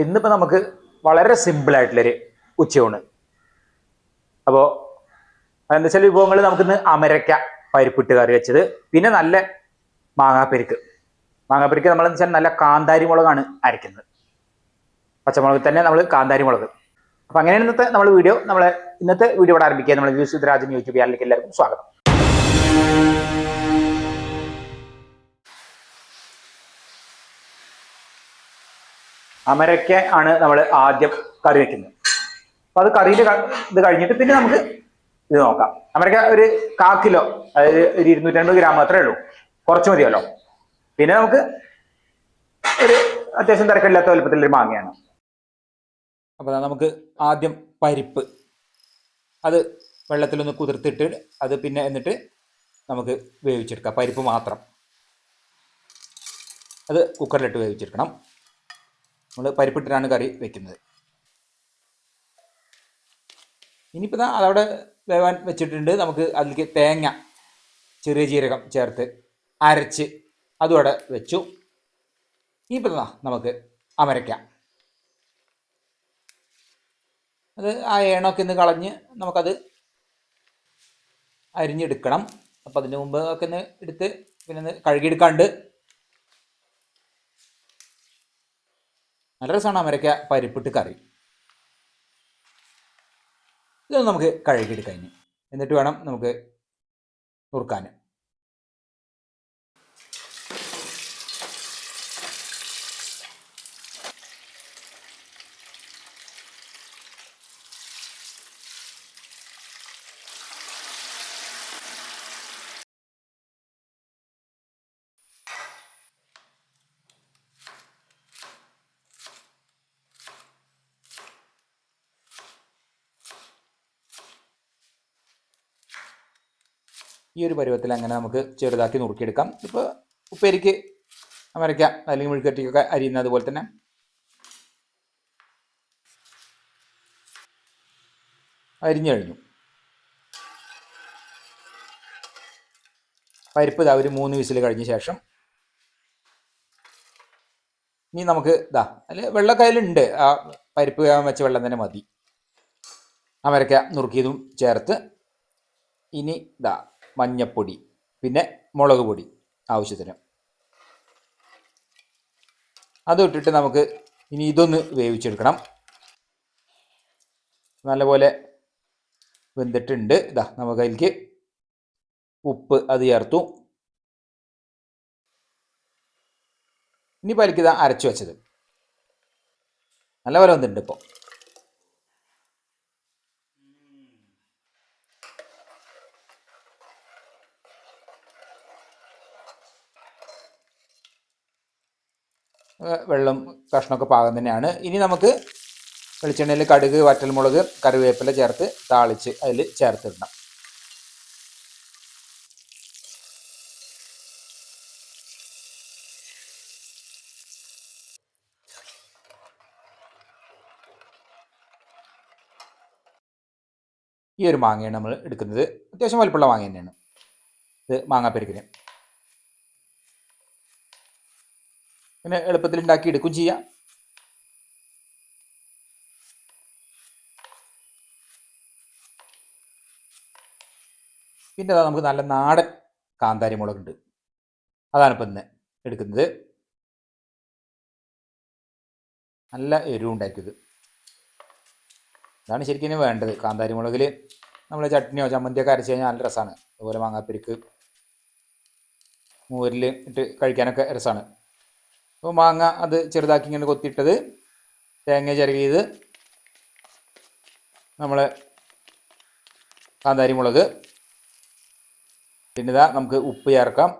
ഇന്നിപ്പോൾ നമുക്ക് വളരെ സിമ്പിളായിട്ടുള്ളൊരു ഉച്ചയൂണ്. അപ്പോൾ എന്താ വെച്ചാൽ വിഭവങ്ങൾ നമുക്കിന്ന് അമരക്ക പരിപ്പിട്ട് കറി വെച്ചത്, പിന്നെ നല്ല മാങ്ങാപ്പരിക്ക്. മാങ്ങാപ്പരിക്ക് നമ്മളെന്ന് വെച്ചാൽ നല്ല കാന്താരി മുളകാണ് അരയ്ക്കുന്നത്. പച്ചമുളക് തന്നെ നമ്മൾ കാന്താരി മുളക്. അപ്പം അങ്ങനെയാണ് ഇന്നത്തെ ഇന്നത്തെ വീഡിയോ ഇവിടെ ആരംഭിക്കുക. നമ്മൾ യൂസുഫ് രാജൻ യൂട്യൂബ് ചാനലിലേക്ക് എല്ലാവർക്കും സ്വാഗതം. അമരക്ക ആണ് നമ്മൾ ആദ്യം കറി വെക്കുന്നത്. അപ്പൊ അത് കറിയിൽ ഇത് കഴിഞ്ഞിട്ട് പിന്നെ നമുക്ക് ഇത് നോക്കാം. അമരക്ക ഒരു 1/4 കിലോ, അതായത് ഒരു 250 ഗ്രാം മാത്രമേ ഉള്ളൂ, കുറച്ച് മതിയല്ലോ. പിന്നെ നമുക്ക് ഒരു അത്യാവശ്യം തിരക്കില്ലാത്ത വലുപ്പത്തിലൊരു മാങ്ങയാണ്. അപ്പോൾ നമുക്ക് ആദ്യം പരിപ്പ് അത് വെള്ളത്തിലൊന്ന് കുതിർത്തിട്ട് അത് പിന്നെ എന്നിട്ട് നമുക്ക് വേവിച്ചെടുക്കാം. പരിപ്പ് മാത്രം അത് കുക്കറിലിട്ട് വേവിച്ചെടുക്കണം. നമ്മൾ പരിപ്പിട്ടിട്ടാണ് കറി വെക്കുന്നത്. ഇനിയിപ്പോൾ അതവിടെ വേവാൻ വെച്ചിട്ടുണ്ട്. നമുക്ക് അതിലേക്ക് തേങ്ങ, ചെറിയ ജീരകം ചേർത്ത് അരച്ച് അതും അവിടെ വെച്ചു. ഇനിയിപ്പോൾ നമുക്ക് അമരയ്ക്കാം. അത് ആ ഏണൊക്കെ ഒന്ന് കളഞ്ഞ് നമുക്കത് അരിഞ്ഞെടുക്കണം. അപ്പം അതിന് മുമ്പ് ഒക്കെ ഒന്ന് എടുത്ത് പിന്നെ ഒന്ന് കഴുകിയെടുക്കാണ്ട്. നല്ല രസമാണ് അമരയ്ക്ക പരിപ്പിട്ട് കറി. ഇതൊന്ന് നമുക്ക് കഴുകിയെടുക്കാം ഇനി, എന്നിട്ട് വേണം നമുക്ക് നുറുക്കാൻ. ഈ ഒരു പരുവത്തിൽ അങ്ങനെ നമുക്ക് ചെറുതാക്കി നുറുക്കിയെടുക്കാം. ഇപ്പോൾ ഉപ്പേരിക്ക് അമരയ്ക്ക അല്ലെങ്കിൽ മെഴുക്കുവരട്ടിക്കൊക്കെ അരിയുന്ന അതുപോലെ തന്നെ അരിഞ്ഞു കഴിഞ്ഞു. പരിപ്പ് ഒരു 3 വിസിൽ കഴിഞ്ഞ ശേഷം ഇനി നമുക്ക് അതിൽ വെള്ളക്കയിലുണ്ട്, ആ പരിപ്പ് വേവാൻ വെച്ച വെള്ളം തന്നെ മതി. അമരയ്ക്ക നുറുക്കിയതും ചേർത്ത് ഇനി മഞ്ഞപ്പൊടി, പിന്നെ മുളക് പൊടി ആവശ്യത്തിന് അതും ഇട്ടിട്ട് നമുക്ക് ഇനി ഇതൊന്ന് വേവിച്ചെടുക്കണം. നല്ലപോലെ വെന്തിട്ടുണ്ട്. നമുക്ക് അതിലേക്ക് ഉപ്പ് അത് ചേർത്തു. ഇനി പരിക്ക് അരച്ചു വെച്ചത് നല്ലപോലെ വെന്തിട്ടുണ്ട്. ഇപ്പോൾ വെള്ളം കഷ്ണമൊക്കെ പാകം തന്നെയാണ്. ഇനി നമുക്ക് വെളിച്ചെണ്ണയിൽ കടുക്, വറ്റൽമുളക്, കറിവേപ്പില ചേർത്ത് താളിച്ച് അതിൽ ചേർത്തിടണം. ഈ ഒരു മാങ്ങയാണ് നമ്മൾ എടുക്കുന്നത്. അത്യാവശ്യം വലിപ്പമുള്ള മാങ്ങ തന്നെയാണ് ഇത്, മാങ്ങാപ്പരിക്കിന്. പിന്നെ എളുപ്പത്തിൽ ഉണ്ടാക്കി എടുക്കുകയും ചെയ്യാം. പിന്നെ നമുക്ക് നല്ല നാടൻ കാന്താരി മുളകുണ്ട്, അതാണ് ഇപ്പം ഇന്ന് എടുക്കുന്നത്. നല്ല എരിവുണ്ടാക്കിയത് അതാണ് ശരിക്കും വേണ്ടത്. കാന്താരി മുളകിൽ നമ്മൾ ചട്നിയോ ചമ്മന്തിയൊക്കെ അരച്ച് കഴിഞ്ഞാൽ നല്ല രസമാണ്. അതുപോലെ മാങ്ങാപ്പരിക്ക് മോരിൽ ഇട്ട് കഴിക്കാനൊക്കെ രസമാണ്. അപ്പോൾ മാങ്ങ അത് ചെറുതാക്കി ഇങ്ങനെ കൊത്തിയിട്ടത്, തേങ്ങ ചിരകിയത്, നമ്മൾ കാന്താരി മുളക്, പിന്നെ നമുക്ക് ഉപ്പ് ചേർക്കാം.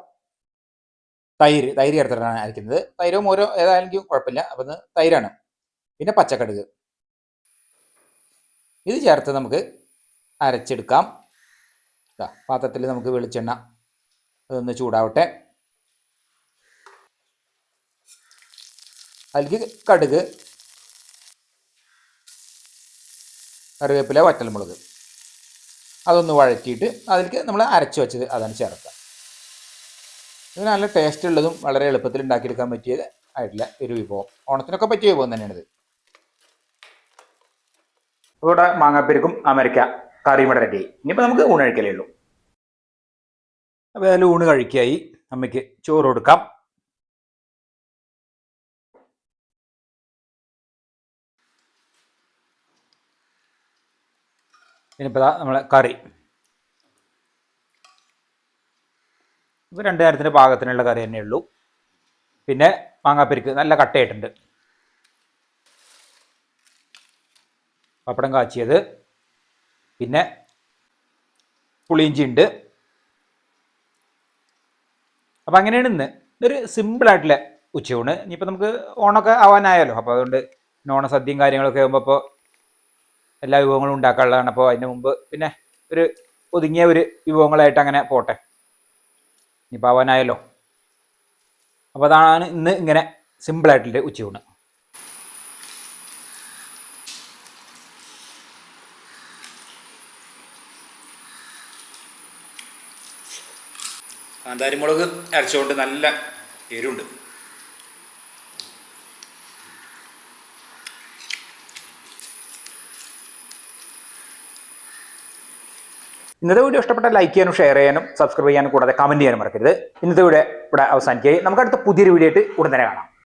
തൈര് ചേർത്തിട്ടാണ് അരയ്ക്കുന്നത്. തൈരോ മോരോ ഏതായാലും കുഴപ്പമില്ല. അപ്പം ഇത് തൈരാണ്. പിന്നെ പച്ചക്കടുക് ഇത് ചേർത്ത് നമുക്ക് അരച്ചെടുക്കാം. പാത്രത്തിൽ നമുക്ക് വെളിച്ചെണ്ണ അതൊന്ന് ചൂടാവട്ടെ. അതിലേക്ക് കടുക്, കറിവേപ്പില, വറ്റൽമുളക് അതൊന്ന് വഴറ്റിയിട്ട് അതിലേക്ക് നമ്മൾ അരച്ച് വെച്ചത് അതാണ് ചേർക്കുക. ഇത് നല്ല ടേസ്റ്റ് ഉള്ളതും വളരെ എളുപ്പത്തിൽ ഉണ്ടാക്കിയെടുക്കാൻ പറ്റിയത് ആയിട്ടുള്ള ഒരു വിഭവം. ഓണത്തിനൊക്കെ പറ്റിയ വിഭവം തന്നെയാണിത്. അപ്പോൾ ഇവിടെ മാങ്ങാപ്പരിക്കും അമരയ്ക്ക കറിയും ഇവിടെ റെഡി ആയി. ഇനിയിപ്പോൾ നമുക്ക് ഊണ് കഴിക്കലേ ഉള്ളൂ. അപ്പോൾ അതിൽ ഊണ് കഴിക്കായി. അമ്മയ്ക്ക് ചോറ് കൊടുക്കാം. ഇനിയിപ്പോൾ നമ്മളെ കറി. ഇപ്പോൾ 2 നേരത്തിന് പാകത്തിനുള്ള കറി തന്നെ ഉള്ളൂ. പിന്നെ മാങ്ങാപ്പരിക്ക് നല്ല കട്ടയായിട്ടുണ്ട്. പപ്പടം കാച്ചിയത്, പിന്നെ പുളിയിഞ്ചി ഉണ്ട്. അപ്പം അങ്ങനെയാണ് ഇന്ന് ഒരു സിമ്പിളായിട്ടുള്ള ഉച്ചയൂണ്. ഇനിയിപ്പോൾ നമുക്ക് ഓണമൊക്കെ ആവാനായാലോ. അപ്പോൾ അതുകൊണ്ട് ഓണസദ്യയും കാര്യങ്ങളൊക്കെ ആകുമ്പോൾ ഇപ്പോൾ എല്ലാ വിഭവങ്ങളും ഉണ്ടാക്കാനുള്ളതാണ്. അപ്പോൾ അതിന് മുമ്പ് പിന്നെ ഒരു ഒതുങ്ങിയ ഒരു വിഭവങ്ങളായിട്ട് അങ്ങനെ പോട്ടെ. ഇനിയിപ്പോൾ ആവാനായല്ലോ. അപ്പോൾ അതാണ് ഇന്ന് ഇങ്ങനെ സിമ്പിളായിട്ടുള്ള ഉച്ചയൂണ്. കാന്താരിമുളക് അരച്ചുകൊണ്ട് നല്ല എരിവുണ്ട്. ഇന്നത്തെ വീഡിയോ ഇഷ്ടപ്പെട്ടാൽ ലൈക്ക് ചെയ്യാനും ഷെയർ ചെയ്യാനും സബ്സ്ക്രൈബ് ചെയ്യാനും കൂടാതെ കമൻറ്റ് ചെയ്യാനും മറക്കരുത്. ഇന്നത്തെ വീഡിയോ ഇവിടെ അവസാനിക്കുകയായി. നമുക്ക് അടുത്ത പുതിയൊരു വീഡിയോ ആയിട്ട് ഉടൻ തന്നെ കാണാം.